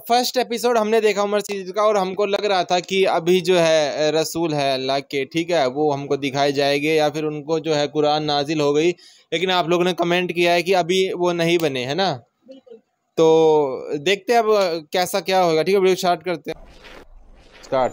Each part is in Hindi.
फर्स्ट एपिसोड हमने देखा उमर सीरीज का और हमको लग रहा था कि अभी जो है रसूल है अल्लाह के, ठीक है, वो हमको दिखाए जाएंगे या फिर उनको जो है कुरान नाजिल हो गई, लेकिन आप लोगों ने कमेंट किया है कि अभी वो नहीं बने, है ना। तो देखते हैं अब कैसा क्या होगा। ठीक है, वीडियो स्टार्ट करते हैं। स्टार्ट।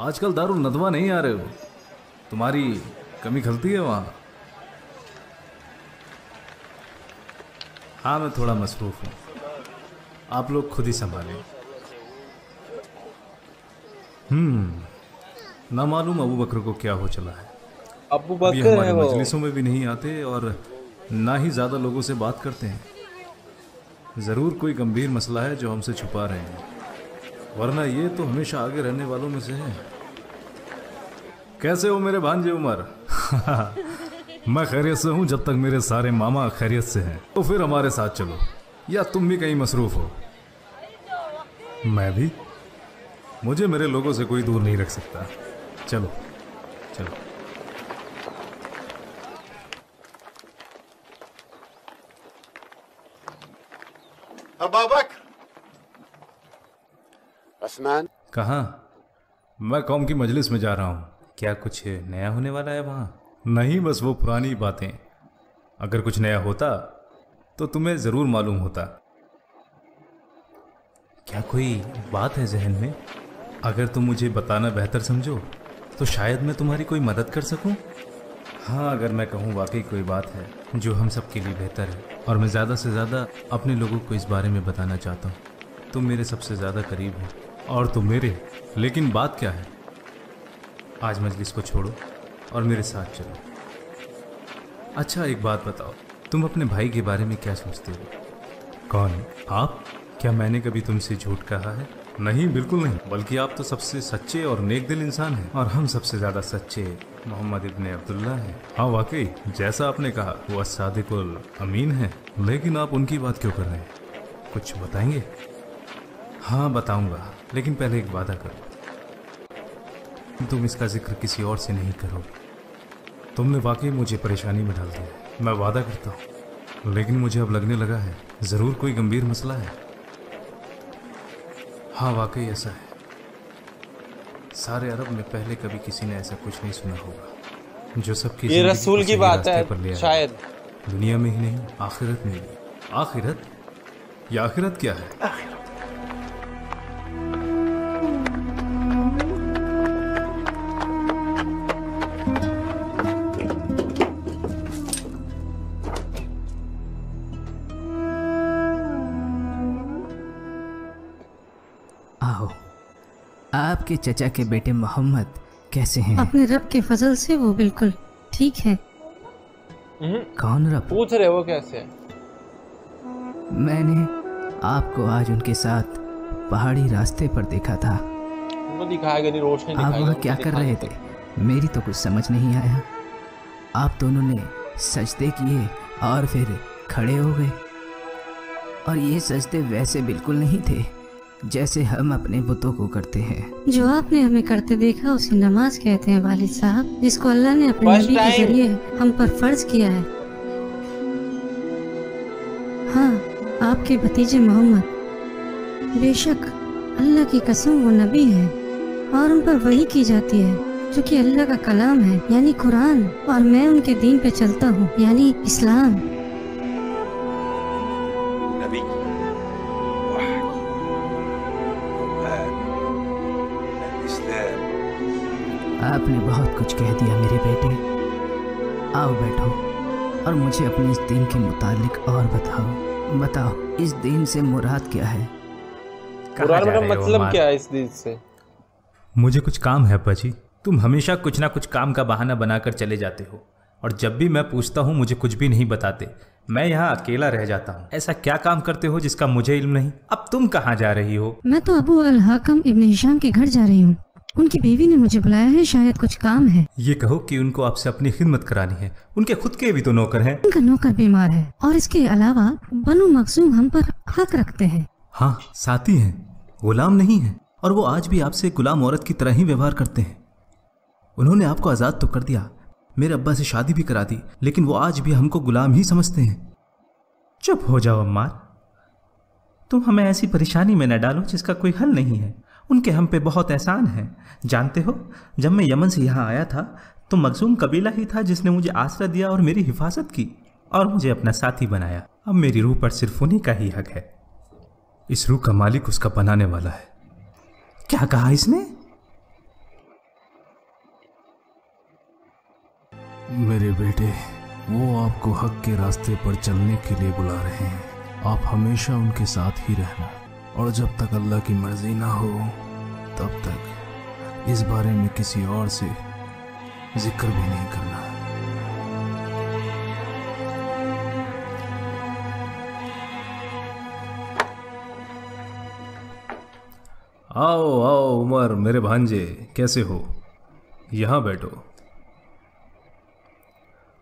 आजकल दारुल नदवा नहीं आ रहे हो, तुम्हारी कमी खलती है वहाँ। हाँ मैं थोड़ा मसरूफ हूँ, आप लोग खुद ही संभालें। ना मालूम अबू बकर को क्या हो चला है। अबू अभी बकर हमारे है वो। मजलिसों में भी नहीं आते और ना ही ज़्यादा लोगों से बात करते हैं। ज़रूर कोई गंभीर मसला है जो हमसे छुपा रहे हैं, वरना ये तो हमेशा आगे रहने वालों में से है। कैसे हो मेरे भांजे उमर? मैं खैरियत से हूँ जब तक मेरे सारे मामा खैरियत से हैं। तो फिर हमारे साथ चलो, या तुम भी कहीं मसरूफ हो? मैं भी, मुझे मेरे लोगों से कोई दूर नहीं रख सकता। चलो चलो। अबा बकर। उस्मान। कहाँ? मैं कौम की मजलिस में जा रहा हूँ। क्या कुछ नया होने वाला है वहाँ? नहीं, बस वो पुरानी बातें। अगर कुछ नया होता तो तुम्हें ज़रूर मालूम होता। क्या कोई बात है जहन में? अगर तुम मुझे बताना बेहतर समझो तो शायद मैं तुम्हारी कोई मदद कर सकूं। हाँ, अगर मैं कहूँ वाकई कोई बात है जो हम सब के लिए बेहतर है और मैं ज़्यादा से ज़्यादा अपने लोगों को इस बारे में बताना चाहता हूँ। तुम मेरे सबसे ज़्यादा करीब हो और तुम मेरे। लेकिन बात क्या है? आज मजलिस को छोड़ो और मेरे साथ चलो। अच्छा एक बात बताओ, तुम अपने भाई के बारे में क्या सोचते हो? कौन? आप? क्या मैंने कभी तुमसे झूठ कहा है? नहीं, बिल्कुल नहीं, बल्कि आप तो सबसे सच्चे और नेक दिल इंसान हैं और हम सबसे ज़्यादा सच्चे मोहम्मद इब्ने अब्दुल्ला हैं। हाँ वाकई, जैसा आपने कहा वो अस्सादिकुल अमीन है। लेकिन आप उनकी बात क्यों कर रहे हैं? कुछ बताएंगे? हाँ बताऊंगा, लेकिन पहले एक वादा करो, तुम इसका जिक्र किसी और से नहीं करोगे। तुमने वाकई मुझे परेशानी में डाल दिया, मैं वादा करता हूँ। लेकिन मुझे अब लगने लगा है ज़रूर कोई गंभीर मसला है। हाँ वाकई ऐसा है। सारे अरब में पहले कभी किसी ने ऐसा कुछ नहीं सुना होगा जो सबकी ये रसूल की बात है शायद, दुनिया में ही नहीं आखिरत में भी। आखिरत? या आखिरत क्या है? आपके चचा के बेटे मोहम्मद कैसे हैं? अपने रब के फजल से वो बिल्कुल ठीक है। कौन रब? पूछ रहे हो कैसे? मैंने आपको आज उनके साथ पहाड़ी रास्ते पर देखा था। वो दिखाएगा नहीं, रोशनी दिखाएगा। आप वहाँ क्या कर रहे थे? मेरी तो कुछ समझ नहीं आया। आप दोनों ने सजदे किए और फिर खड़े हो गए, और ये सजदे वैसे बिल्कुल नहीं थे जैसे हम अपने बुतों को करते हैं। जो आपने हमें करते देखा उसे नमाज कहते हैं वालिद साहब, जिसको अल्लाह ने अपने नबी के जरिए हम पर फर्ज किया है। हाँ, आपके भतीजे मोहम्मद, बेशक अल्लाह की कसम वो नबी है और उन पर वही की जाती है जो कि अल्लाह का कलाम है, यानी कुरान, और मैं उनके दीन पे चलता हूँ, यानी इस्लाम। आपने बहुत कुछ कह दिया मेरे बेटे। आओ बैठो और मुझे अपने इस दीन के मुतालिक और बताओ इस दीन से मुराद क्या है? कुरान का मतलब क्या है इस दीन से? मुझे कुछ काम है अब्बा जी। तुम हमेशा कुछ ना कुछ काम का बहाना बनाकर चले जाते हो और जब भी मैं पूछता हूँ मुझे कुछ भी नहीं बताते। मैं यहाँ अकेला रह जाता हूँ। ऐसा क्या काम करते हो जिसका मुझे इल्म नहीं? अब तुम कहाँ जा रही हो? मैं तो अबू अल हाकम इब्न हिशाम के घर जा रही हूँ। उनकी बीवी ने मुझे बुलाया है, शायद कुछ काम है। ये कहो कि उनको आपसे अपनी खिदमत करानी है। उनके खुद के भी तो नौकर हैं। उनका नौकर बीमार है और इसके अलावा बनु मखसूम हम पर हक रखते हैं। हाँ, साथी हैं, गुलाम नहीं है, और वो आज भी आपसे गुलाम औरत की तरह ही व्यवहार करते हैं। उन्होंने आपको आज़ाद तो कर दिया, मेरे अब्बा से शादी भी करा दी, लेकिन वो आज भी हमको गुलाम ही समझते हैं। चुप हो जाओ अम्मार, तुम हमें ऐसी परेशानी में न डालो जिसका कोई हल नहीं है। उनके हम पे बहुत एहसान है। जानते हो, जब मैं यमन से यहाँ आया था तो मखजूम कबीला ही था जिसने मुझे आसरा दिया और मेरी हिफाजत की और मुझे अपना साथी बनाया। अब मेरी रूह पर सिर्फ उन्हीं का ही हक है। इस रूह का मालिक उसका बनाने वाला है। क्या कहा इसने? मेरे बेटे, वो आपको हक के रास्ते पर चलने के लिए बुला रहे हैं। आप हमेशा उनके साथ ही रहना, और जब तक अल्लाह की मर्जी ना हो तब तक इस बारे में किसी और से जिक्र भी नहीं करना। आओ आओ उमर, मेरे भांजे, कैसे हो? यहाँ बैठो।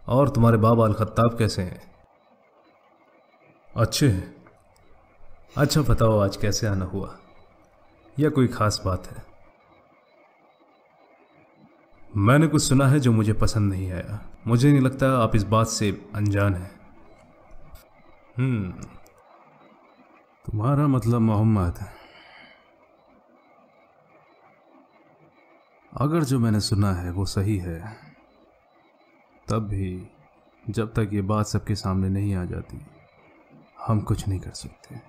और तुम्हारे बाबा अल खत्ताब कैसे हैं? अच्छे हैं। अच्छा बताओ, आज कैसे आना हुआ, या कोई खास बात है? मैंने कुछ सुना है जो मुझे पसंद नहीं आया। मुझे नहीं लगता आप इस बात से अनजान हैं। तुम्हारा मतलब मोहम्मद, अगर जो मैंने सुना है वो सही है, तब भी जब तक ये बात सबके सामने नहीं आ जाती हम कुछ नहीं कर सकते।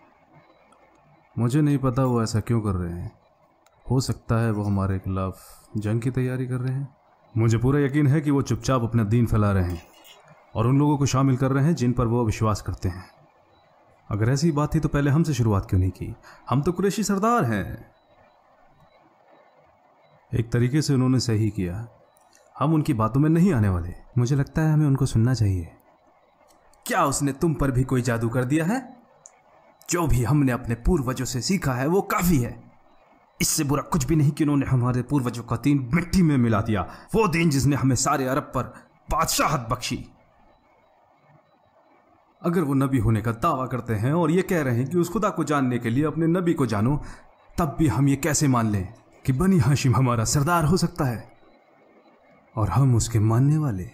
मुझे नहीं पता वो ऐसा क्यों कर रहे हैं। हो सकता है वो हमारे खिलाफ जंग की तैयारी कर रहे हैं। मुझे पूरा यकीन है कि वो चुपचाप अपना दीन फैला रहे हैं और उन लोगों को शामिल कर रहे हैं जिन पर वो विश्वास करते हैं। अगर ऐसी बात थी तो पहले हमसे शुरुआत क्यों नहीं की? हम तो कुरैशी सरदार हैं। एक तरीके से उन्होंने सही किया। हम उनकी बातों में नहीं आने वाले। मुझे लगता है हमें उनको सुनना चाहिए। क्या उसने तुम पर भी कोई जादू कर दिया है? जो भी हमने अपने पूर्वजों से सीखा है वो काफी है। इससे बुरा कुछ भी नहीं कि उन्होंने हमारे पूर्वजों का दीन मिट्टी में मिला दिया। वो दीन जिसने हमें सारे अरब पर बादशाहत बख्शी। अगर वो नबी होने का दावा करते हैं और ये कह रहे हैं कि उस खुदा को जानने के लिए अपने नबी को जानो, तब भी हम ये कैसे मान लें कि बनी हाशिम हमारा सरदार हो सकता है और हम उसके मानने वाले?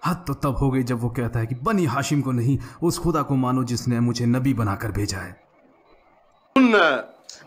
हद तो तब हो गई जब वो कहता है कि बनी हाशिम को नहीं, उस खुदा को मानो जिसने मुझे नबी बनाकर भेजा है।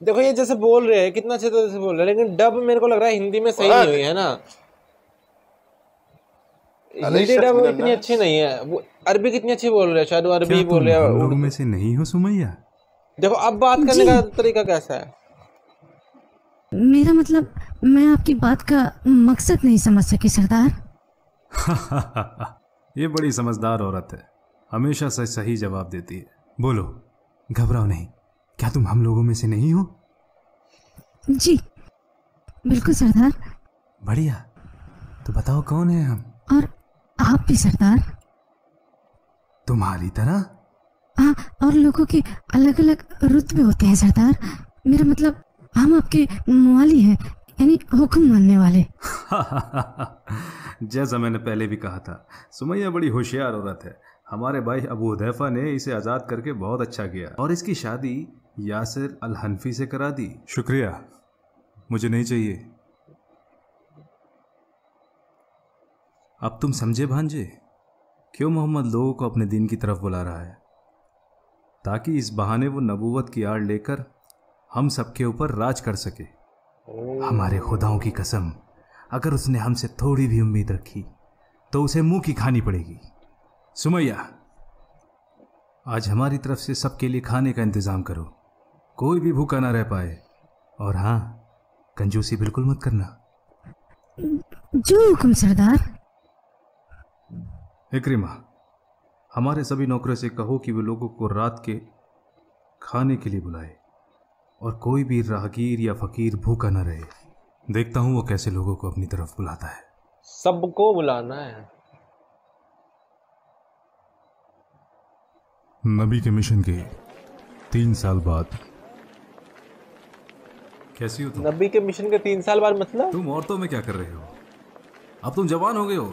देखो ये जैसे बोल रहे हैं, कितना अच्छे तरह से बोल रहे हैं, लेकिन डब मेरे को लग रहा है हिंदी में सही नहीं हुई है ना। हिंदी डब इतनी अच्छी नहीं है। वो अरबी कितनी अच्छी बोल रहे हैं, शायद वो अरबी बोल रहे हैं। हम लोगों में से नहीं हो सुमैया? देखो अब बात करने का तरीका कैसा है। मेरा मतलब, मैं आपकी बात का मकसद नहीं समझ सकी सरदार। ये बड़ी समझदार औरत है, हमेशा सही जवाब देती है। बोलो, घबराओ नहीं। क्या तुम हम लोगों में से नहीं हो? जी बिल्कुल सरदार। बढ़िया, तो बताओ कौन है हम? और आप भी सरदार। तुम्हारी तरह? हाँ, और लोगों के अलग अलग रुतबे होते हैं सरदार। मेरा मतलब, हम आपके मवाली हैं, यानी हुक्म मानने वाले। जैसा मैंने पहले भी कहा था, सुमैया बड़ी होशियार औरत है। हमारे भाई अबू हुदैफा ने इसे आज़ाद करके बहुत अच्छा किया और इसकी शादी यासिर अल हनफी से करा दी। शुक्रिया, मुझे नहीं चाहिए। अब तुम समझे भांजे क्यों मोहम्मद लोगों को अपने दीन की तरफ बुला रहा है? ताकि इस बहाने वो नबूवत की आड़ लेकर हम सबके ऊपर राज कर सके। हमारे खुदाओं की कसम, अगर उसने हमसे थोड़ी भी उम्मीद रखी तो उसे मुंह की खानी पड़ेगी। सुमैया, आज हमारी तरफ से सबके लिए खाने का इंतजाम करो, कोई भी भूखा ना रह पाए। और हाँ, कंजूसी बिल्कुल मत करना। जो हुक्म सरदार। इक्रिमा, हमारे सभी नौकरों से कहो कि वे लोगों को रात के खाने के लिए बुलाए और कोई भी राहगीर या फकीर भूखा न रहे। देखता हूं वो कैसे लोगों को अपनी तरफ बुलाता है। सबको बुलाना है। नबी के मिशन के 3 साल बाद। कैसी हो तुम? नबी के मिशन के 3 साल बाद मतलब? तुम औरतों में क्या कर रहे हो? अब तुम जवान हो गए हो,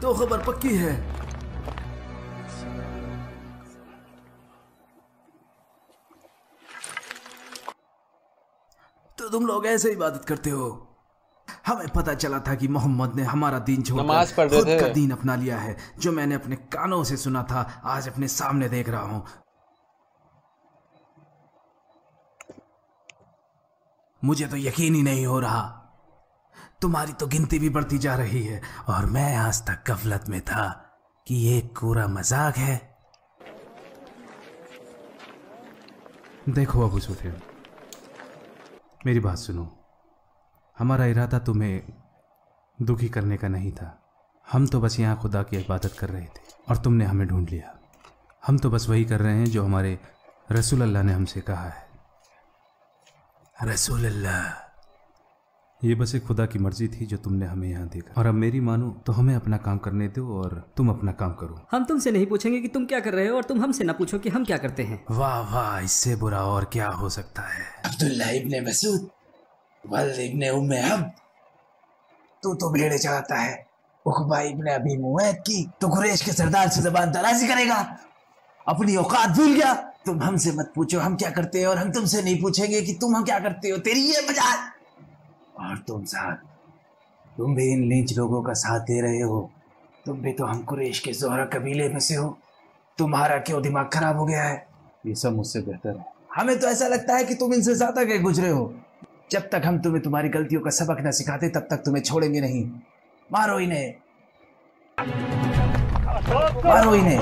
तो खबर पक्की है। तो तुम लोग ऐसे इबादत करते हो? हमें पता चला था कि मोहम्मद ने हमारा दीन नमाज छोड़कर पढ़ रहे खुद थे। का दीन अपना लिया है। जो मैंने अपने कानों से सुना था आज अपने सामने देख रहा हूं। मुझे तो यकीन ही नहीं हो रहा। तुम्हारी तो गिनती भी बढ़ती जा रही है और मैं आज तक गफलत में था कि ये पूरा मजाक है। देखो अबू सुफियान, मेरी बात सुनो। हमारा इरादा तुम्हें दुखी करने का नहीं था। हम तो बस यहाँ खुदा की इबादत कर रहे थे और तुमने हमें ढूंढ लिया। हम तो बस वही कर रहे हैं जो हमारे रसूल अल्लाह ने हमसे कहा है। रसूल अल्लाह, ये बस एक खुदा की मर्जी थी जो तुमने हमें यहाँ देखा। और अब मेरी मानो तो हमें अपना काम करने दो और तुम अपना काम करो। हम तुमसे नहीं पूछेंगे कि तुम क्या कर रहे हो और तुम हमसे ना पूछो कि हम क्या करते हैं। वाह वाह, इससे बुरा और क्या हो सकता है। अब्दुल्ला इब्ने मसूद, वल्द इब्ने उम्मे अब्द, तू तो भेड़े चलाता है। उकबा इब्ने अबी मुवैद की तो कुरैश के सरदार से ज़बान दराजी करेगा। अपनी औकात भूल गया। तुम हमसे मत पूछो हम क्या करते हैं और हम तुमसे नहीं पूछेंगे कि तुम हम क्या करते हो। तेरी ये मजाक। और तुम भी इन नीच लोगों का साथ दे रहे हो। तुम भी तो हम कुरैश के ज़ोहरा कबीले में से हो। तुम्हारा क्यों दिमाग खराब हो गया है? ये सब मुझसे बेहतर है। हमें तो ऐसा लगता है कि तुम इनसे ज्यादा के गुजरे हो। जब तक हम तुम्हें तुम्हारी गलतियों का सबक न सिखाते तब तक तुम्हें छोड़ेंगे नहीं। मारो इन्हें, मारो इन्हें।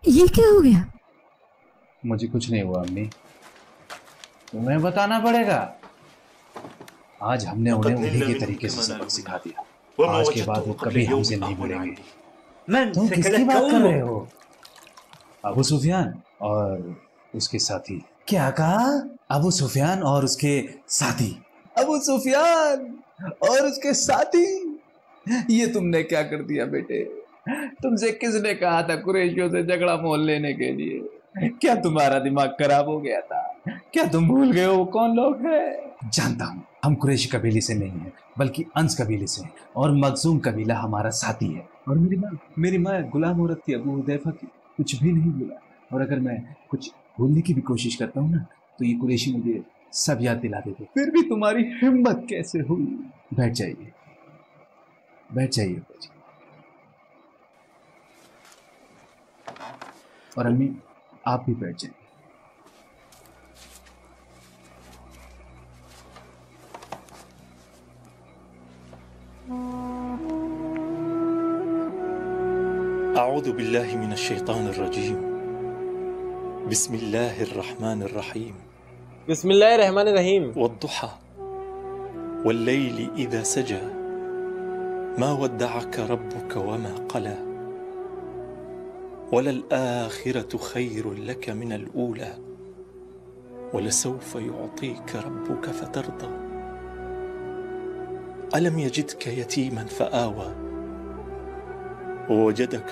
ये क्या हो गया? मुझे कुछ नहीं हुआ अम्मी, तुम्हें बताना पड़ेगा। आज हमने उन्हें उन्हीं के तरीके से सबक सिखा दिया। आज के बाद वो कभी हमसे नहीं बोलेंगे। तुम किसकी बात कर रहे हो? अबू सुफियान और उसके साथी। क्या कहा? अबू सुफियान और उसके साथी? अबू सुफियान और उसके साथी? ये तुमने क्या कर दिया बेटे? तुमसे किसने कहा था कुरैशियों से झगड़ा मोल लेने के लिए? क्या तुम्हारा दिमाग खराब हो गया था? क्या तुम भूल गए हो कौन लोग हैं? जानता हूँ, हम कुरैशी कबीले से नहीं हैं, बल्कि अंस कबीले से हैं और मखजूम कबीला हमारा साथी है। और मेरी माँ गुलाम औरत थी अबू हुदैफा की, कुछ भी नहीं भूला। और अगर मैं कुछ भूलने की भी कोशिश करता हूँ ना तो ये कुरैशी मुझे सब याद दिला देते। फिर भी तुम्हारी हिम्मत कैसे हुई? बैठ जाइए, बैठ जाइए। और अम्मी आप भी बैठ जाइए। अऊज़ु बिल्लाहि मिनश शैतानिर रजीम। बिस्मिल्लाहिर रहमानिर रहीम। बिस्मिल्लाहिर रहमानिर रहीम। वद्दुहा वल्लैलि इज़ा सजा मा वद्दअक रब्बुक वमा क़ला वललआखिरतु खैरुन लक मिनल ऊला वलसौफ युअतीक रब्बुक फतर्दा अलम यजिदक यतीमन फआवा ववजदक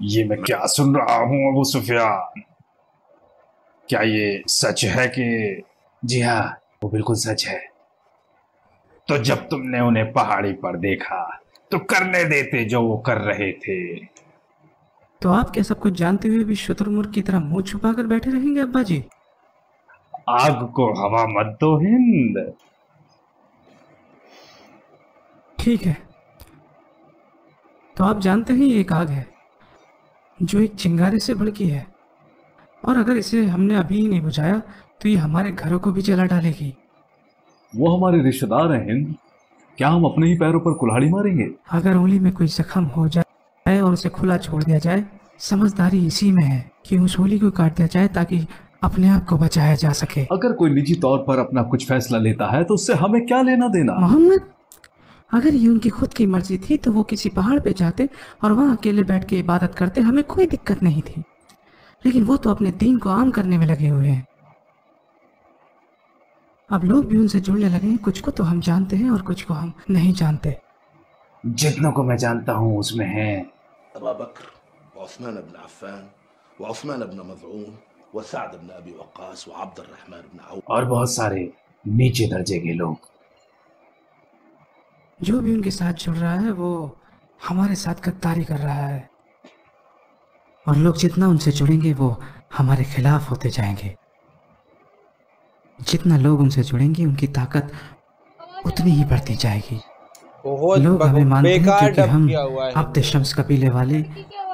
ये मैं क्या सुन रहा हूँ अबू सुफियान? क्या ये सच है कि? जी हाँ, वो बिल्कुल सच है। तो जब तुमने उन्हें पहाड़ी पर देखा तो करने देते जो वो कर रहे थे। तो आप क्या सब कुछ जानते हुए भी शुतुरमुर्ग की तरह मुंह छुपा कर बैठे रहेंगे अब्बा जी? आग को हवा मत दो हिंद। ठीक है, तो आप जानते हैं ये एक आग है जो एक चिंगारे से भड़की है, और अगर इसे हमने अभी नहीं बुझाया तो ये हमारे घरों को भी जला डालेगी। वो हमारे रिश्तेदार हैं हिंद, क्या हम अपने ही पैरों पर कुल्हाड़ी मारेंगे? अगर उंगली में कोई जख्म हो जाए और उसे खुला छोड़ दिया जाए, समझदारी इसी में है कि उस उंगली को काट दिया जाए ताकि अपने आप को बचाया जा सके। अगर कोई निजी तौर पर अपना कुछ फैसला लेता है तो उससे हमें क्या लेना देना? मोहम्मद, अगर ये उनकी खुद की मर्जी थी तो वो किसी पहाड़ पे जाते और वहाँ अकेले बैठ के इबादत करते, हमें कोई दिक्कत नहीं थी। लेकिन वो तो अपने दीन को आम करने में लगे हुए हैं। अब लोग भी उनसे जुड़ने लगे हैं। कुछ को तो हम जानते हैं और कुछ को हम नहीं जानते। जितनों को मैं जानता हूँ उसमें है अबू बकर, उस्मान इब्न अफ़्फ़ान, उस्मान इब्न मज़ऊन, व सअद इब्न अबी वक़्क़ास, व अब्दुर्रहमान इब्न औफ, और बहुत सारे नीचे दर्जे के लोग। जो भी उनके साथ जुड़ रहा है वो हमारे साथ गद्दारी कर रहा है, और लोग जितना उनसे जुड़ेंगे वो हमारे खिलाफ होते जाएंगे। जितना लोग उनसे जुड़ेंगे उनकी ताकत उतनी ही बढ़ती जाएगी। लोग हमें मानते हैं क्योंकि हम अब्द शम्स कबीले वाले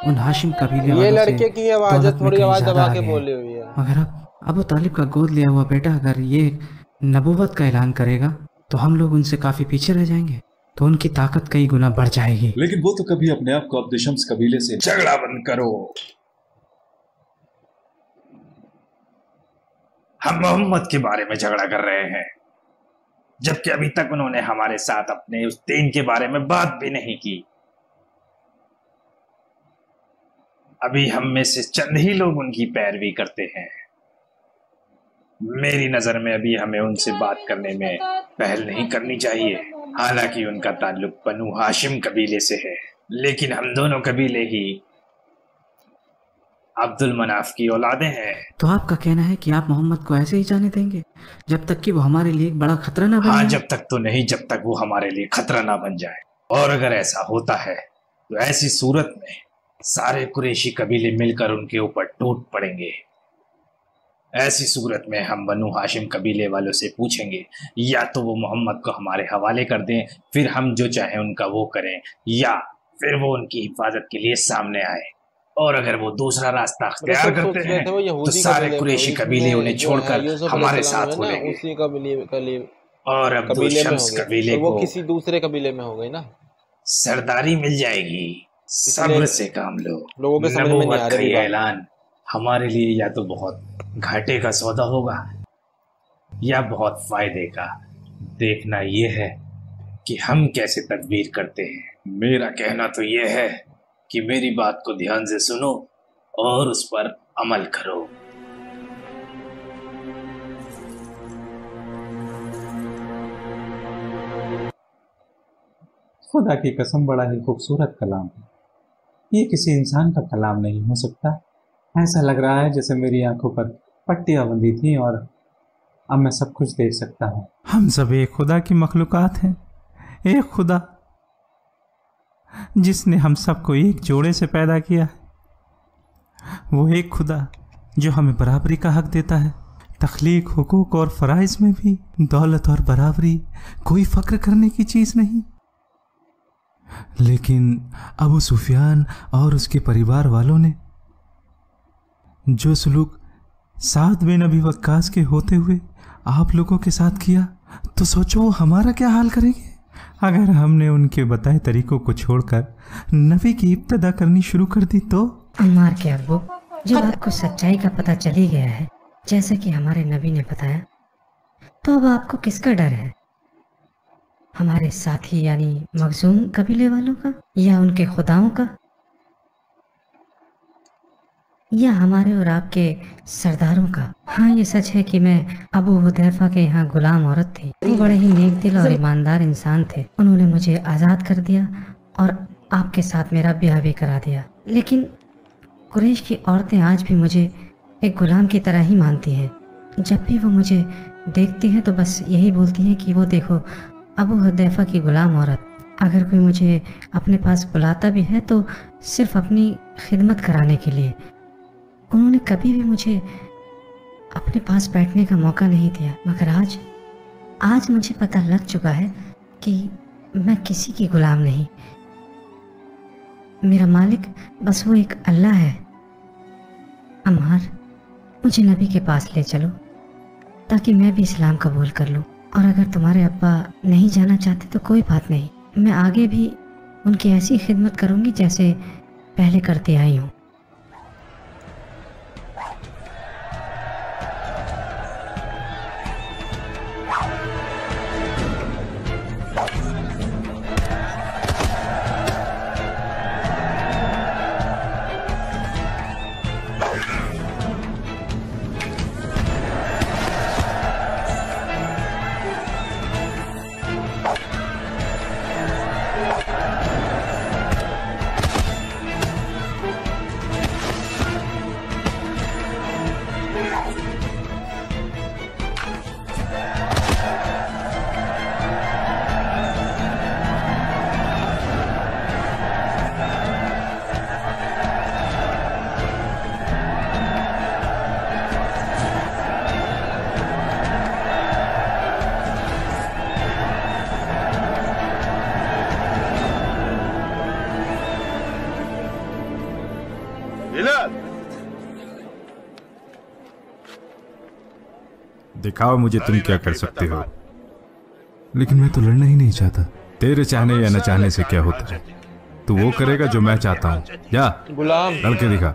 उन हाशिम कबीले वालों से लड़के की आवाज थोड़ी आवाज दबा के बोली हुई है। मगर अब अबू तालिब का गोद लिया हुआ बेटा अगर ये नबूवत का ऐलान करेगा तो हम लोग उनसे काफी पीछे रह जाएंगे, तो उनकी ताकत कई गुना बढ़ जाएगी। लेकिन वो तो कभी अपने आप को अब्द शम्स कबीले से झगड़ा बंद करो। हम मोहम्मद के बारे में झगड़ा कर रहे हैं, जबकि अभी तक उन्होंने हमारे साथ अपने उस दीन के बारे में बात भी नहीं की। अभी हम में से चंद ही लोग उनकी पैरवी करते हैं। मेरी नजर में अभी हमें उनसे बात करने में पहल नहीं करनी चाहिए। हालांकि उनका ताल्लुक बनु हाशिम कबीले से है, लेकिन हम दोनों कबीले ही अब्दुल मनाफ की औलादे हैं। तो आपका कहना है कि आप मोहम्मद को ऐसे ही जाने देंगे जब तक कि वो हमारे लिए एक बड़ा खतरा ना बन जाए? हाँ, जब तक तो नहीं, जब तक वो हमारे लिए खतरा ना बन जाए। और अगर ऐसा होता है तो ऐसी सूरत में सारे कुरैशी कबीले मिलकर उनके ऊपर टूट पड़ेंगे। ऐसी सूरत में हम बनु हाशिम कबीले वालों से पूछेंगे या तो वो मोहम्मद को हमारे हवाले कर दें, फिर हम जो चाहें उनका वो करें, या फिर वो उनकी हिफाजत के लिए सामने आए। और अगर वो दूसरा रास्ता अख्तियार करते हैं तो सारे कुरैशी कबीले उन्हें छोड़कर हमारे साथ हो लेंगे। और अब्दुल शम्स कबीले वो किसी दूसरे कबीले में हो गई ना, सरदारी मिल जाएगी। सब्र से काम लो। लोगों के समझ में नहीं आ रही ऐलान हमारे लिए या तो बहुत घाटे का सौदा होगा या बहुत फायदे का। देखना यह है कि हम कैसे तदबीर करते हैं। मेरा कहना तो यह है कि मेरी बात को ध्यान से सुनो और उस पर अमल करो। खुदा की कसम, बड़ा ही खूबसूरत कलाम है। ये किसी इंसान का कलाम नहीं हो सकता। ऐसा लग रहा है जैसे मेरी आंखों पर पट्टियां बंधी थी और अब मैं सब कुछ देख सकता हूँ। हम सब एक खुदा की मखलूकात हैं। एक खुदा जिसने हम सबको एक जोड़े से पैदा किया है। वो एक खुदा जो हमें बराबरी का हक देता है, तख्लीक, हुकूक और फ़राइज़ में भी। दौलत और बराबरी कोई फ़ख्र करने की चीज़ नहीं। लेकिन अबू सुफियान और उसके परिवार वालों ने जो सलूक साद बिन अबी वक्कास के होते हुए आप लोगों के साथ किया, तो सोचो वो हमारा क्या हाल करेंगे अगर हमने उनके बताए तरीकों को छोड़कर नबी की इब्तदा करनी शुरू कर दी तो। अम्मार के अब्बू, जब आपको सच्चाई का पता चली गया है जैसे कि हमारे नबी ने बताया, तो अब आपको किसका डर है? हमारे साथी यानी मखजूम कबीले वालों का, या उनके खुदाओं का, या हमारे और आपके सरदारों का? हाँ, ये सच है कि मैं अबू हुदैफा के यहाँ गुलाम औरत थी। वो बड़े ही नेक दिल और ईमानदार इंसान थे। उन्होंने मुझे आज़ाद कर दिया और आपके साथ मेरा ब्याह भी करा दिया। लेकिन कुरैश की औरतें आज भी मुझे एक गुलाम की तरह ही मानती है। जब भी वो मुझे देखती है तो बस यही बोलती है कि वो देखो अबू हुदैफा की गुलाम औरत। अगर कोई मुझे अपने पास बुलाता भी है तो सिर्फ अपनी खिदमत कराने के लिए। उन्होंने कभी भी मुझे अपने पास बैठने का मौका नहीं दिया। मगर आज मुझे पता लग चुका है कि मैं किसी की गुलाम नहीं, मेरा मालिक बस वो एक अल्लाह है। अम्मार, मुझे नबी के पास ले चलो ताकि मैं भी इस्लाम कबूल कर लूँ। और अगर तुम्हारे अब्बा नहीं जाना चाहते तो कोई बात नहीं, मैं आगे भी उनकी ऐसी खिदमत करूँगी जैसे पहले करती आई हूँ। दिखाओ मुझे तुम क्या कर सकते हो। लेकिन मैं तो लड़ना ही नहीं चाहता। तेरे चाहने या न चाहने से क्या होता है, तू वो करेगा जो मैं चाहता हूँ। जा गुलाम, लड़के दिखा।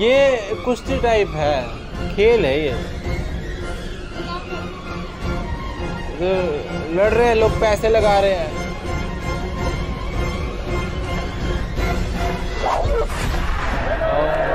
ये कुश्ती टाइप है, खेल है ये। लड़ रहे हैं लोग, पैसे लगा रहे हैं।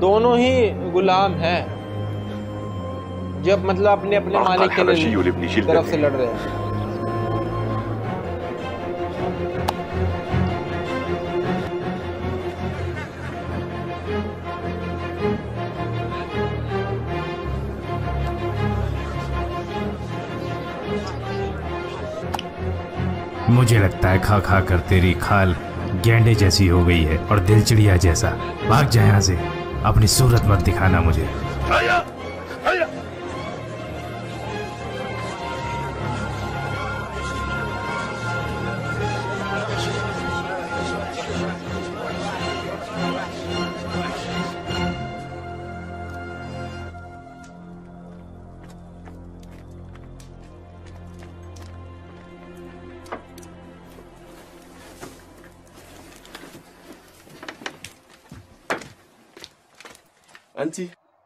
दोनों ही गुलाम हैं, जब मतलब अपने अपने मालिक के लिए तरफ से लड़ रहे हैं। मुझे लगता है खा खा कर तेरी खाल गेंडे जैसी हो गई है और दिल चिड़िया जैसा। भाग जा यहाँ से, अपनी सूरत मत दिखाना मुझे।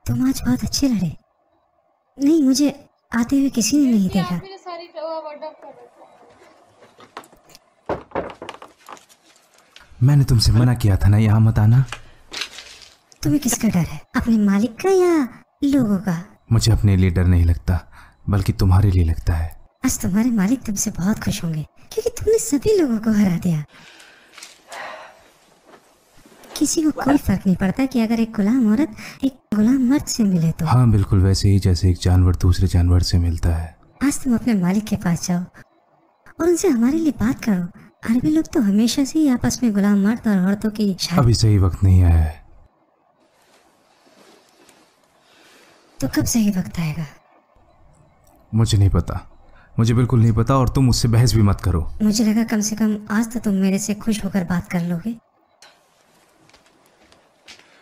तुम आज बहुत अच्छे लड़े। नहीं, मुझे आते हुए किसी ने नहीं देखा। मैंने तुमसे मना किया था ना यहाँ मत आना। तुम्हें किसका डर है, अपने मालिक का या लोगों का। मुझे अपने लिए डर नहीं लगता, बल्कि तुम्हारे लिए लगता है। आज तुम्हारे मालिक तुमसे बहुत खुश होंगे, क्योंकि तुमने सभी लोगों को हरा दिया। किसी को कोई फर्क नहीं पड़ता कि अगर एक गुलाम औरत एक गुलाम मर्द से मिले तो। हाँ, बिल्कुल वैसे ही जैसे एक जानवर दूसरे जानवर से मिलता है। आज तुम अपने मालिक के पास जाओ और उनसे हमारे लिए बात करो। अरबी लोग तो हमेशा से ही आपस में गुलाम मर्द और औरतों की शादी। अभी सही वक्त नहीं आया है। तो कब सही वक्त आएगा? मुझे नहीं पता, मुझे बिल्कुल नहीं पता, और तुम मुझसे बहस भी मत करो। मुझे लगा कम से कम आज तो तुम मेरे से खुश होकर बात कर लोगे।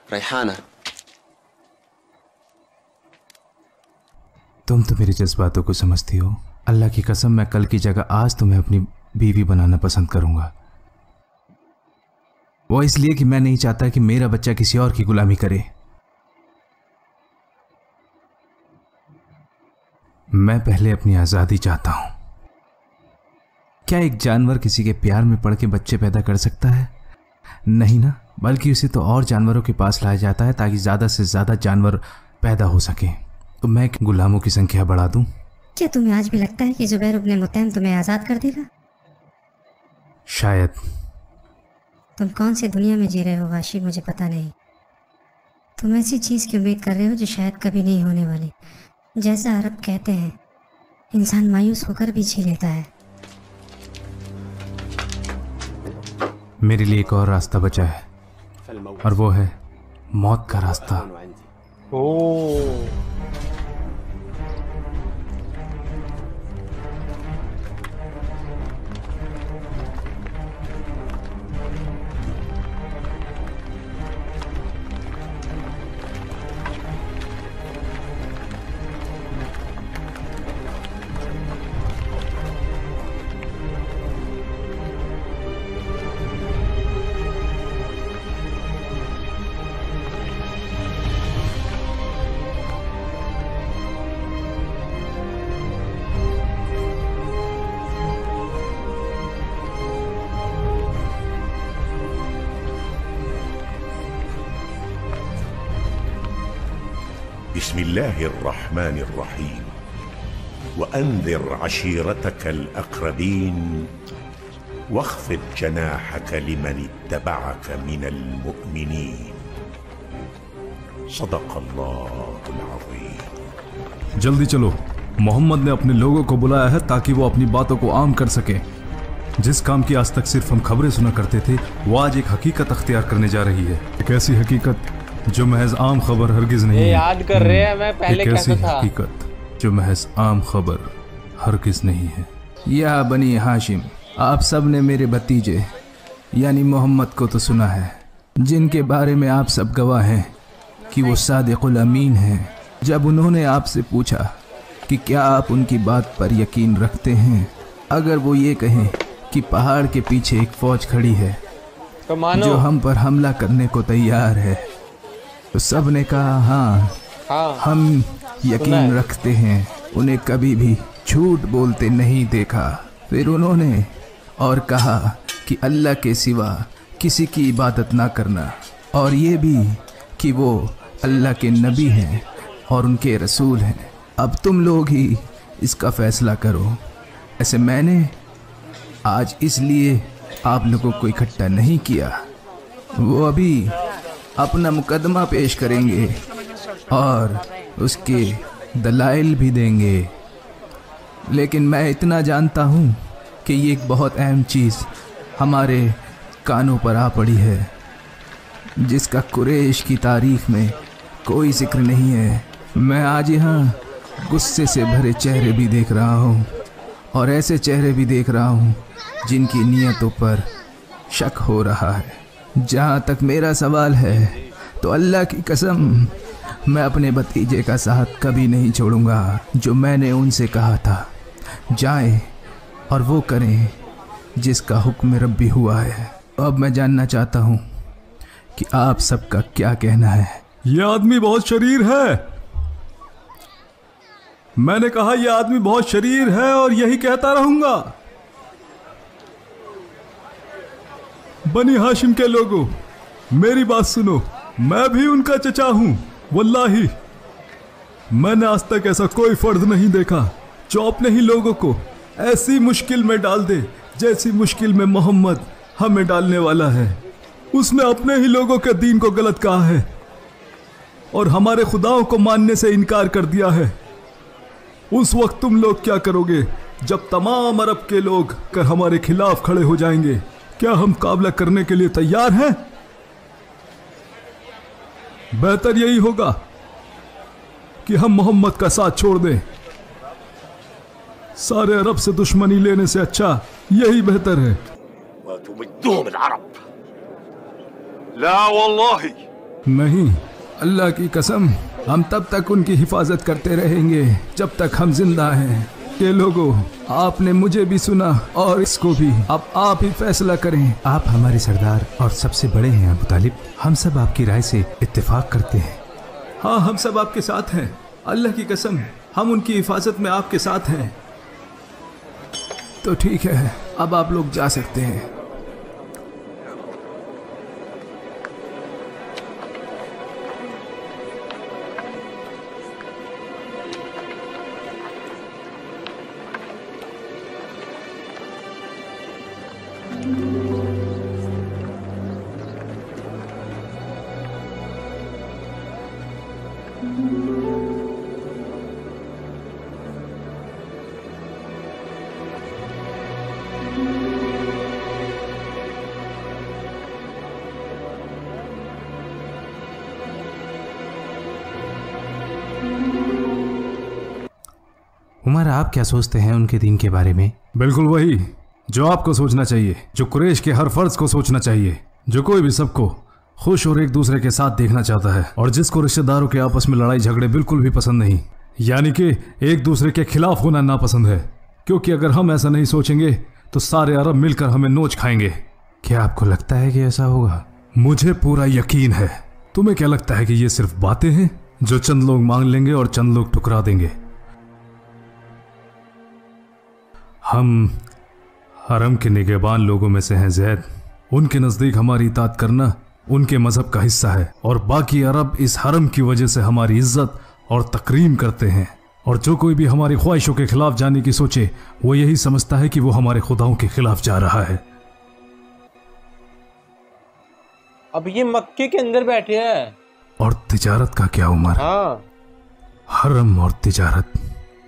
रेहाना, तुम तो मेरे जज्बातों को समझती हो। अल्लाह की कसम, मैं कल की जगह आज तुम्हें अपनी बीवी बनाना पसंद करूंगा। वो इसलिए कि मैं नहीं चाहता कि मेरा बच्चा किसी और की गुलामी करे। मैं पहले अपनी आजादी चाहता हूं। क्या एक जानवर किसी के प्यार में पड़ के बच्चे पैदा कर सकता है? नहीं ना, बल्कि उसे तो और जानवरों के पास लाया जाता है ताकि ज्यादा से ज्यादा जानवर पैदा हो सके। तो मैं गुलामों की संख्या बढ़ा दूं? क्या तुम्हें आज भी लगता है कि जुबैर इब्ने मुतैम तुम्हें आजाद कर देगा? शायद। तुम कौन सी दुनिया में जी रहे हो वाशी, मुझे पता नहीं। तुम ऐसी चीज की उम्मीद कर रहे हो जो शायद कभी नहीं होने वाली। जैसा अरब कहते हैं, इंसान मायूस होकर भी जी लेता है। मेरे लिए एक और रास्ता बचा है, और वो है मौत का रास्ता। बिस्मिल्लाहिर्रहमानिर्रहीम वअन्ज़िर अशीरतकल अक़रबीन वख़्फ़िद जनाहक लिमन इत्तबअक मिनल मुअमिनीन। सदक़ल्लाहुल अज़ीम। जल्दी चलो, मोहम्मद ने अपने लोगों को बुलाया है ताकि वो अपनी बातों को आम कर सके। जिस काम की आज तक सिर्फ हम खबरें सुना करते थे, वो आज एक हकीकत अख्तियार करने जा रही है। एक ऐसी हकीकत जो महज आम खबर हरगिज नहीं है। याद कर रहे हैं, मैं पहले एक ऐसी कहता था। हकीकत जो महज आम खबर हरगिज नहीं है। या बनी हाशिम, आप सब ने मेरे भतीजे यानी मोहम्मद को तो सुना है, जिनके बारे में आप सब गवाह हैं कि वो सादिकुल अमीन हैं। जब उन्होंने आपसे पूछा कि क्या आप उनकी बात पर यकीन रखते हैं, अगर वो ये कहें कि पहाड़ के पीछे एक फौज खड़ी है तो मानो जो हम पर हमला करने को तैयार है, तो सब ने कहा हाँ, हम यकीन रखते हैं। उन्हें कभी भी झूठ बोलते नहीं देखा। फिर उन्होंने और कहा कि अल्लाह के सिवा किसी की इबादत ना करना, और ये भी कि वो अल्लाह के नबी हैं और उनके रसूल हैं। अब तुम लोग ही इसका फैसला करो। ऐसे मैंने आज इसलिए आप लोगों को इकट्ठा नहीं किया। वो अभी अपना मुकदमा पेश करेंगे और उसके दलाइल भी देंगे, लेकिन मैं इतना जानता हूँ कि ये एक बहुत अहम चीज़ हमारे कानों पर आ पड़ी है, जिसका कुरैश की तारीख में कोई जिक्र नहीं है। मैं आज यहाँ गुस्से से भरे चेहरे भी देख रहा हूँ, और ऐसे चेहरे भी देख रहा हूँ जिनकी नीयतों पर शक हो रहा है। जहाँ तक मेरा सवाल है, तो अल्लाह की कसम, मैं अपने भतीजे का साथ कभी नहीं छोड़ूंगा। जो मैंने उनसे कहा था, जाएं और वो करें जिसका हुक्म रब्बी हुआ है। अब मैं जानना चाहता हूँ कि आप सबका क्या कहना है। ये आदमी बहुत शरीर है। मैंने कहा यह आदमी बहुत शरीर है और यही कहता रहूंगा। बनी हाशिम के लोगों, मेरी बात सुनो। मैं भी उनका चचा हूं, वल्लाही। मैंने आज तक ऐसा कोई फर्द नहीं देखा जो अपने ही लोगों को ऐसी मुश्किल में डाल दे जैसी मुश्किल में मोहम्मद हमें डालने वाला है। उसने अपने ही लोगों के दीन को गलत कहा है और हमारे खुदाओं को मानने से इनकार कर दिया है। उस वक्त तुम लोग क्या करोगे जब तमाम अरब के लोग कर हमारे खिलाफ खड़े हो जाएंगे? क्या हम मुकाबला करने के लिए तैयार हैं? बेहतर यही होगा कि हम मोहम्मद का साथ छोड़ दें। सारे अरब से दुश्मनी लेने से अच्छा यही बेहतर है। नहीं, अल्लाह की कसम, हम तब तक उनकी हिफाजत करते रहेंगे जब तक हम जिंदा हैं। ये लोगों, आपने मुझे भी सुना और इसको भी, अब आप ही फैसला करें। आप हमारे सरदार और सबसे बड़े हैं अबू तालिब, हम सब आपकी राय से इत्तेफाक करते हैं। हाँ, हम सब आपके साथ हैं। अल्लाह की कसम, हम उनकी हिफाजत में आपके साथ हैं। तो ठीक है, अब आप लोग जा सकते हैं। उमर, आप क्या सोचते हैं उनके दीन के बारे में? बिल्कुल वही जो आपको सोचना चाहिए, जो कुरैश के हर फर्ज को सोचना चाहिए, जो कोई भी सबको खुश और एक दूसरे के साथ देखना चाहता है और जिसको रिश्तेदारों के आपस में लड़ाई झगड़े बिल्कुल भी पसंद नहीं, यानी कि एक दूसरे के खिलाफ होना नापसंद है। क्योंकि अगर हम ऐसा नहीं सोचेंगे तो सारे अरब मिलकर हमें नोच खाएंगे। क्या आपको लगता है कि ऐसा होगा? मुझे पूरा यकीन है। तुम्हें क्या लगता है कि ये सिर्फ बातें हैं जो चंद लोग मांग लेंगे और चंद लोग ठुकरा देंगे? हम हरम के निगहबान लोगों में से हैं ज़ैद। उनके नज़दीक हमारी इताअत करना उनके मज़हब का हिस्सा है और बाकी अरब इस हरम की वजह से हमारी इज्जत और तकरीम करते हैं। और जो कोई भी हमारी ख्वाहिशों के खिलाफ जाने की सोचे वो यही समझता है कि वो हमारे खुदाओं के खिलाफ जा रहा है। अब ये मक्के के अंदर बैठे हैं। और तिजारत का क्या उमर? हाँ, हरम और तिजारत,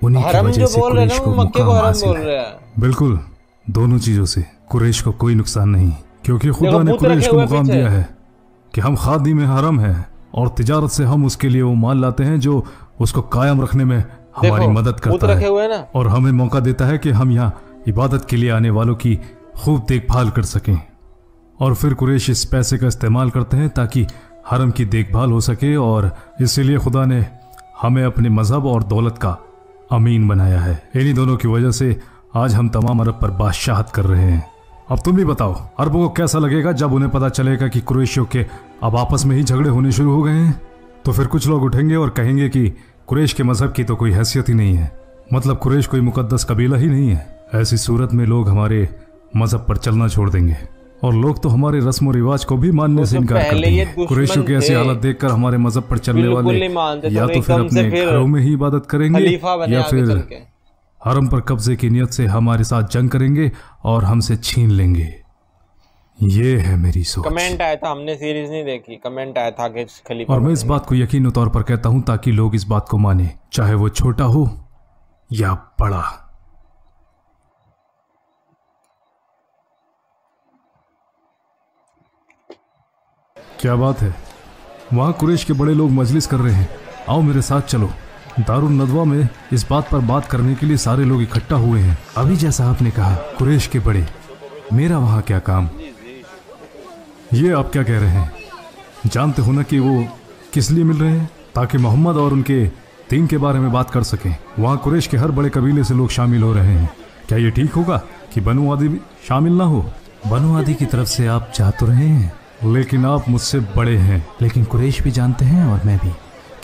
उन्हीं की वजह से कुरैश को मुकाम हासिल है। बिल्कुल, दोनों चीजों से कुरैश को कोई नुकसान नहीं, क्योंकि खुदा ने कुरैश को मुकाम दिया है कि हम खादिम हरम हैं और तिजारत से हम उसके लिए वो माल लाते हैं जो उसको कायम रखने में हमारी मदद करता है और हमें मौका देता है कि हम यहाँ इबादत के लिए आने वालों की खूब देखभाल कर सकें। और फिर कुरैश इस पैसे का इस्तेमाल करते हैं ताकि हरम की देखभाल हो सके और इसीलिए खुदा ने हमें अपने मजहब और दौलत का अमीन बनाया है। इन्हीं दोनों की वजह से आज हम तमाम अरब पर बादशाहत कर रहे हैं। अब तुम भी बताओ, अरबों को कैसा लगेगा जब उन्हें पता चलेगा कि कुरैशियों के अब आपस में ही झगड़े होने शुरू हो गए हैं? तो फिर कुछ लोग उठेंगे और कहेंगे कि कुरैश के मजहब की तो कोई हैसियत ही नहीं है, मतलब कुरैश कोई मुकद्दस कबीला ही नहीं है। ऐसी सूरत में लोग हमारे मजहब पर चलना छोड़ देंगे और लोग तो हमारे रस्म और रिवाज को भी मानने से इनकार कर देंगे। कुरैशियों की ऐसी हालत देखकर हमारे मजहब पर चलने वाले या तो फिर अपने घरों में ही इबादत करेंगे या फिर हरम पर कब्जे की नियत से हमारे साथ जंग करेंगे और हमसे छीन लेंगे। ये है मेरी सोच। कमेंट आया था, हमने सीरीज नहीं देखी, कमेंट आया था कि खलीफा। और मैं इस बात को यकीनी तौर पर कहता हूं ताकि लोग इस बात को माने, चाहे वो छोटा हो या बड़ा। क्या बात है, वहां कुरैश के बड़े लोग मजलिस कर रहे हैं। आओ मेरे साथ चलो। दारुल नदवा में इस बात पर बात करने के लिए सारे लोग इकट्ठा हुए हैं। अभी जैसा आपने कहा, कुरैश के बड़े, मेरा वहां क्या काम? ये आप क्या कह रहे हैं? जानते हो ना कि वो किस लिए मिल रहे हैं? ताकि मोहम्मद और उनके दीन के बारे में बात कर सकें। वहाँ कुरैश के हर बड़े कबीले से लोग शामिल हो रहे हैं। क्या ये ठीक होगा कि बनु आदि भी शामिल ना हो? बनु आदि की तरफ से आप जा तो रहे हैं, लेकिन आप मुझसे बड़े हैं। लेकिन कुरैश भी जानते हैं और मैं भी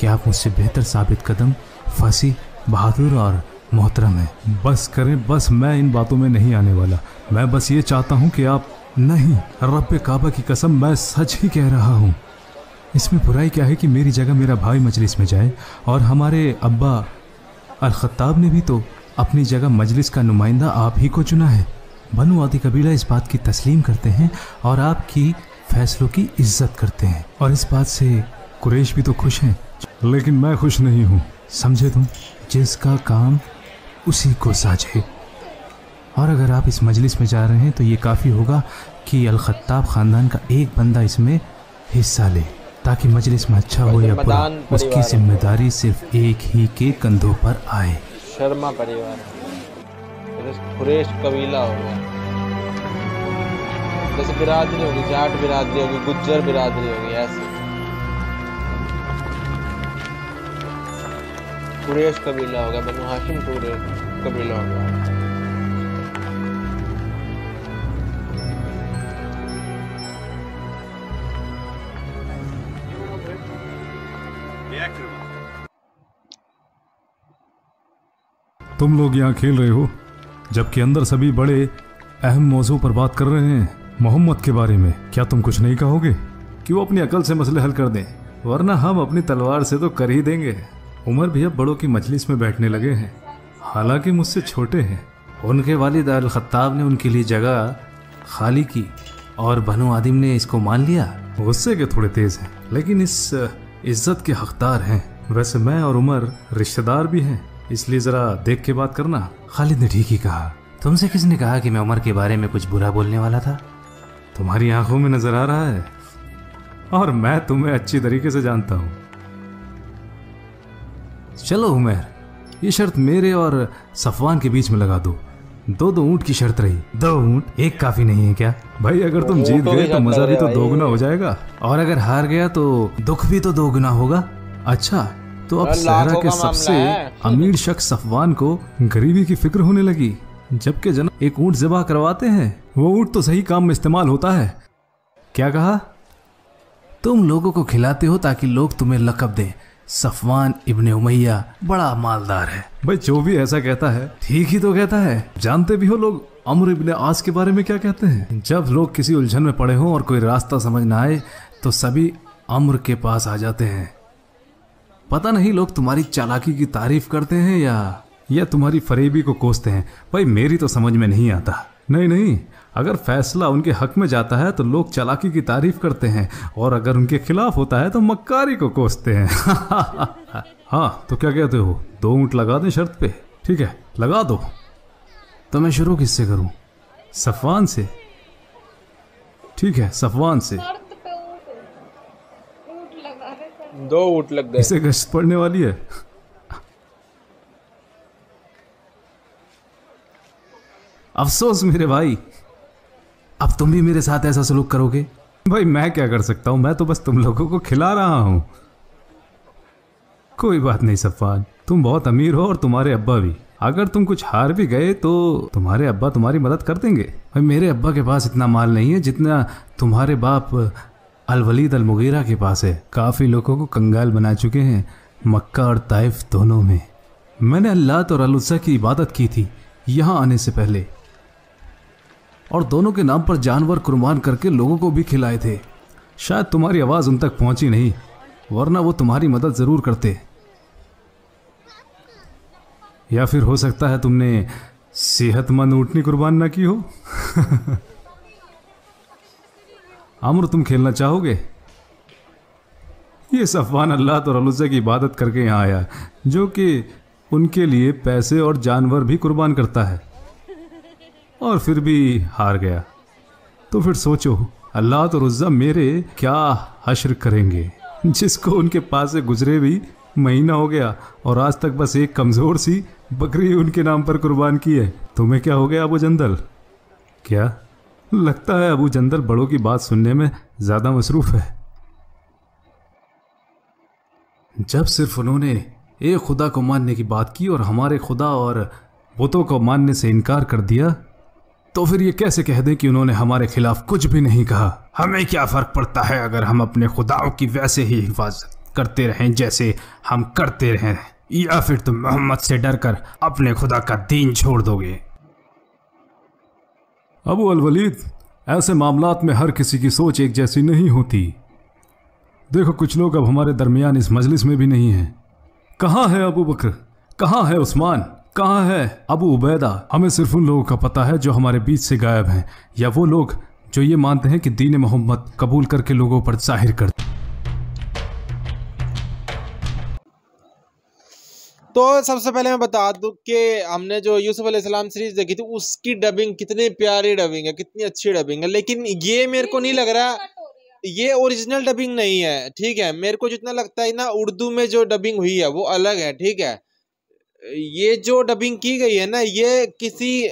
कि आप मुझसे बेहतर साबित कदम, फासी, बहादुर और मोहतरम है। बस करें, बस मैं इन बातों में नहीं आने वाला। मैं बस ये चाहता हूं कि आप नहीं, रब्बे काबा की कसम मैं सच ही कह रहा हूं इसमें बुराई क्या है कि मेरी जगह मेरा भाई मजलिस में जाए, और हमारे अब्बा अल-खत्ताब ने भी तो अपनी जगह मजलिस का नुमाइंदा आप ही को चुना है। बनु आदि कबीला इस बात की तस्लीम करते हैं और आपकी फैसलों की इज्जत करते हैं, और इस बात से कुरैश भी तो खुश हैं। लेकिन मैं खुश नहीं हूँ। समझे तुम, जिसका काम उसी को साझे। और अगर आप इस मजलिस में जा रहे हैं तो ये काफ़ी होगा कि अल-खत्ताब ख़ानदान का एक बंदा इसमें हिस्सा ले, ताकि मजलिस में अच्छा हो या बुरा, उसकी जिम्मेदारी सिर्फ एक ही के कंधों पर आए। शर्मा परिवार, कुरैश कबीला होगा, जैसे बिरादरी होगी, जाट बिरादरी होगी, गुज्जर बिरादरी होगी, ऐसे कुरैश कबीला होगा, बनु हाशिम कुरैश कबीला होगा। तुम लोग यहाँ खेल रहे हो जबकि अंदर सभी बड़े अहम मौजू पर बात कर रहे हैं, मोहम्मद के बारे में। क्या तुम कुछ नहीं कहोगे कि वो अपनी अकल से मसले हल कर दें, वरना हम अपनी तलवार से तो कर ही देंगे। उमर भी अब बड़ों की मजलिस में बैठने लगे हैं, हालांकि मुझसे छोटे हैं। उनके वालिद अल-खत्ताब ने उनके लिए जगह खाली की और बनु आदिम ने इसको मान लिया। गुस्से के थोड़े तेज हैं, लेकिन इस इज्जत के हकदार हैं। वैसे मैं और उमर रिश्तेदार भी हैं, इसलिए जरा देख के बात करना। खालिद ने ठीक ही कहा। तुमसे किसने कहा कि मैं उमर के बारे में कुछ बुरा बोलने वाला था? तुम्हारी आंखों में नजर आ रहा है, और मैं तुम्हें अच्छी तरीके से जानता हूँ। चलो उमर, ये शर्त मेरे और सफवान के बीच में लगा दो। 2 ऊंट की शर्त रही। 2 ऊंट, एक काफी नहीं है क्या? भाई अगर तुम जीत गए तो मजा भी तो दोगुना हो जाएगा, और अगर हार गया तो दुख भी तो दोगुना होगा। अच्छा, तो अब सहरा के सबसे अमीर शख्स सफवान को गरीबी की फिक्र होने लगी, जबकि जनाब एक ऊंट ज़िबा करवाते हैं। वो ऊंट तो सही काम में इस्तेमाल होता है। क्या कहा? तुम लोगों को खिलाते हो ताकि लोग तुम्हें लक़ब दें। सफवान इब्ने उमैया बड़ा मालदार है। भाई जो भी ऐसा कहता है ठीक ही तो कहता है। जानते भी हो लोग अम्र इब्ने आस के बारे में क्या कहते हैं? जब लोग किसी उलझन में पड़े हों और कोई रास्ता समझ ना आए तो सभी अम्र के पास आ जाते हैं। पता नहीं लोग तुम्हारी चालाकी की तारीफ करते हैं या तुम्हारी फरेबी को कोसते हैं। भाई मेरी तो समझ में नहीं आता। नहीं, अगर फैसला उनके हक में जाता है तो लोग चालाकी की तारीफ करते हैं, और अगर उनके खिलाफ होता है तो मक्कारी को कोसते हैं। हाँ, तो क्या कहते हो? 2 ऊंट लगा दें शर्त पे? ठीक है, लगा दो। तो मैं शुरू किससे करूं? सफवान से। ठीक है, सफवान से। 2 ऊंट लग गए। इसे गश्त पड़ने वाली है। अफसोस मेरे भाई, अब तुम भी मेरे साथ ऐसा सलूक करोगे? भाई मैं क्या कर सकता हूं, मैं तो बस तुम लोगों को खिला रहा हूं। कोई बात नहीं सफवान, तुम बहुत अमीर हो और तुम्हारे अब्बा भी। अगर तुम कुछ हार भी गए तो तुम्हारे अब्बा तुम्हारी मदद कर देंगे। भाई मेरे अब्बा के पास इतना माल नहीं है जितना तुम्हारे बाप अल-वलीद अल-मुगीरा के पास है। काफ़ी लोगों को कंगाल बना चुके हैं, मक्का और ताइफ दोनों में। मैंने अल्लाह और अल-उज़्ज़ा की इबादत की थी यहाँ आने से पहले, और दोनों के नाम पर जानवर कुर्बान करके लोगों को भी खिलाए थे। शायद तुम्हारी आवाज़ उन तक पहुंची नहीं, वरना वो तुम्हारी मदद ज़रूर करते। या फिर हो सकता है तुमने सेहतमंद ऊँटनी कुर्बान ना की हो। अम्र, तुम खेलना चाहोगे? ये सफवान अल्लाह और अल-उज़्ज़ा की इबादत करके यहाँ आया, जो कि उनके लिए पैसे और जानवर भी कुर्बान करता है, और फिर भी हार गया। तो फिर सोचो अल्लाह और उज़्ज़ा मेरे क्या हश्र करेंगे, जिसको उनके पास से गुजरे भी महीना हो गया और आज तक बस एक कमज़ोर सी बकरी उनके नाम पर कुर्बान की है। तुम्हें क्या हो गया अबू जंदल? क्या लगता है अबू जंदल बड़ों की बात सुनने में ज़्यादा मसरूफ़ है? जब सिर्फ उन्होंने एक खुदा को मानने की बात की और हमारे खुदा और बुतों को मानने से इनकार कर दिया, तो फिर ये कैसे कह दें कि उन्होंने हमारे खिलाफ कुछ भी नहीं कहा? हमें क्या फ़र्क पड़ता है अगर हम अपने खुदाओं की वैसे ही हिफाजत करते रहें जैसे हम करते रहें, या फिर तुम मोहम्मद से डरकर अपने खुदा का दीन छोड़ दोगे? अबू अल-वलीद, ऐसे मामलात में हर किसी की सोच एक जैसी नहीं होती। देखो कुछ लोग अब हमारे दरमियान इस मजलिस में भी नहीं हैं। कहाँ है अबू बकर, कहाँ है उस्मान, कहाँ है अबू उबैदा? हमें सिर्फ उन लोगों का पता है जो हमारे बीच से गायब हैं, या वो लोग जो ये मानते हैं कि दीन मोहम्मद कबूल करके लोगों पर जाहिर कर। तो सबसे पहले मैं बता दूं कि हमने जो यूसुफ अलैहिस्सलाम सीरीज देखी थी उसकी डबिंग कितनी प्यारी डबिंग है, कितनी अच्छी डबिंग है, लेकिन ये मेरे को नहीं लग रहा ये ओरिजिनल डबिंग नहीं है। ठीक है, मेरे को जितना लगता है ना उर्दू में जो डबिंग हुई है वो अलग है। ठीक है, ये जो डबिंग की गई है ना ये किसी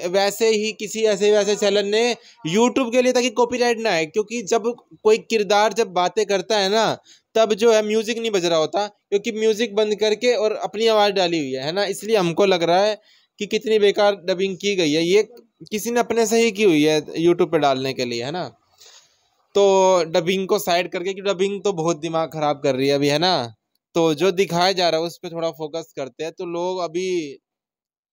ऐसे वैसे चैनल ने यूट्यूब के लिए ताकि कॉपीराइट ना आए, क्योंकि जब कोई किरदार जब बातें करता है ना तब जो है म्यूजिक नहीं बज रहा होता, क्योंकि म्यूजिक बंद करके और अपनी आवाज डाली हुई है ना, इसलिए हमको लग रहा है कि कितनी बेकार डबिंग की गई है। ये किसी ने अपने से ही की हुई है यूट्यूब पे डालने के लिए, है ना। तो डबिंग को साइड करके, क्योंकि डबिंग तो बहुत दिमाग खराब कर रही है अभी, है ना। तो जो दिखाया जा रहा है उस पर थोड़ा फोकस करते हैं। तो लोग अभी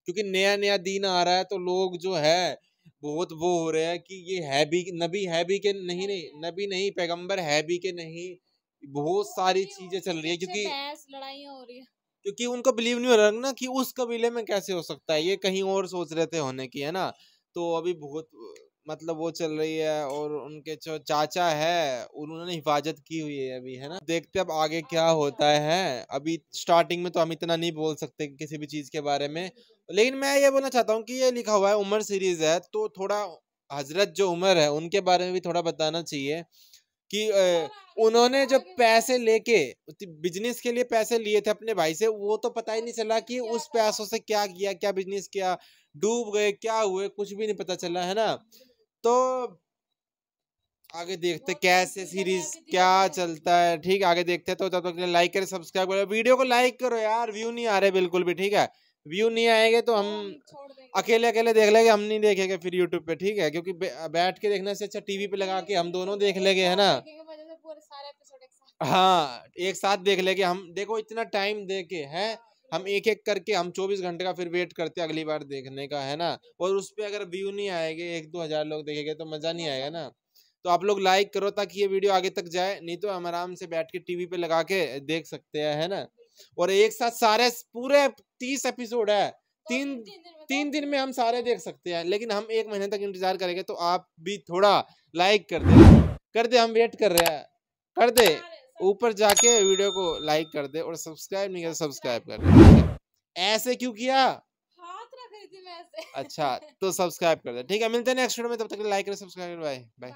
क्योंकि नया नया दीन आ रहा है तो लोग जो है बहुत वो हो रहे हैं कि ये है भी नबी है भी के नहीं, नबी नहीं पैगंबर है भी के नहीं, बहुत सारी चीजें चल रही है क्योंकि लड़ाइयाँ हो रही है, क्योंकि उनको बिलीव नहीं हो रहा ना कि उस कबीले में कैसे हो सकता है, ये कहीं और सोच रहे थे होने की, है ना। तो अभी बहुत मतलब वो चल रही है, और उनके जो चाचा है उन्होंने हिफाजत की हुई है अभी, है ना। देखते अब आगे क्या होता है। अभी स्टार्टिंग में तो हम इतना नहीं बोल सकते किसी भी चीज के बारे में, लेकिन मैं ये बोलना चाहता हूँ कि ये लिखा हुआ है उमर सीरीज है, तो थोड़ा हजरत जो उमर है उनके बारे में भी थोड़ा बताना चाहिए कि उन्होंने जब पैसे लेके बिजनेस के लिए पैसे लिए थे अपने भाई से, वो तो पता ही नहीं चला कि उस पैसों से क्या किया, क्या बिजनेस किया, डूब गए, क्या हुए, कुछ भी नहीं पता चला, है ना। तो आगे देखते कैसे सीरीज क्या चलता है। ठीक, आगे देखते हैं। तो तब तक लाइक करें, सब्सक्राइब करो, वीडियो को लाइक करो यार, व्यू नहीं आ रहे बिल्कुल भी। ठीक है, व्यू नहीं आएंगे तो हम अकेले अकेले देख लेंगे, हम नहीं देखेंगे फिर यूट्यूब पे। ठीक है, क्योंकि बैठ के देखने से अच्छा टीवी पे लगा के हम दोनों देख लेंगे, है ना। हाँ, एक साथ देख लेंगे हम। देखो इतना टाइम दे के है हम एक एक करके हम 24 घंटे का फिर वेट करते हैं अगली बार देखने का, है ना। और उस पे अगर व्यू नहीं आएंगे, 1-2 हज़ार लोग देखेंगे तो मजा नहीं आएगा ना। तो आप लोग लाइक करो ताकि ये वीडियो आगे तक जाए, नहीं तो हम आराम से बैठ के टीवी पे लगा के देख सकते हैं, है ना। और एक साथ सारे पूरे 30 एपिसोड है, तीन दिन में हम सारे देख सकते हैं, लेकिन हम 1 महीने तक इंतजार करेंगे। तो आप भी थोड़ा लाइक कर दे, हम वेट कर रहे हैं, कर दे, ऊपर जाके वीडियो को लाइक कर दे, और सब्सक्राइब नहीं कर सब्सक्राइब कर दे। ऐसे क्यों किया? हाथ रख रही थी मैं ऐसे। अच्छा, तो सब्सक्राइब कर दे। ठीक है, मिलते हैं नेक्स्ट वीडियो में, तब तक लाइक करें, सब्सक्राइब, बाय बाय।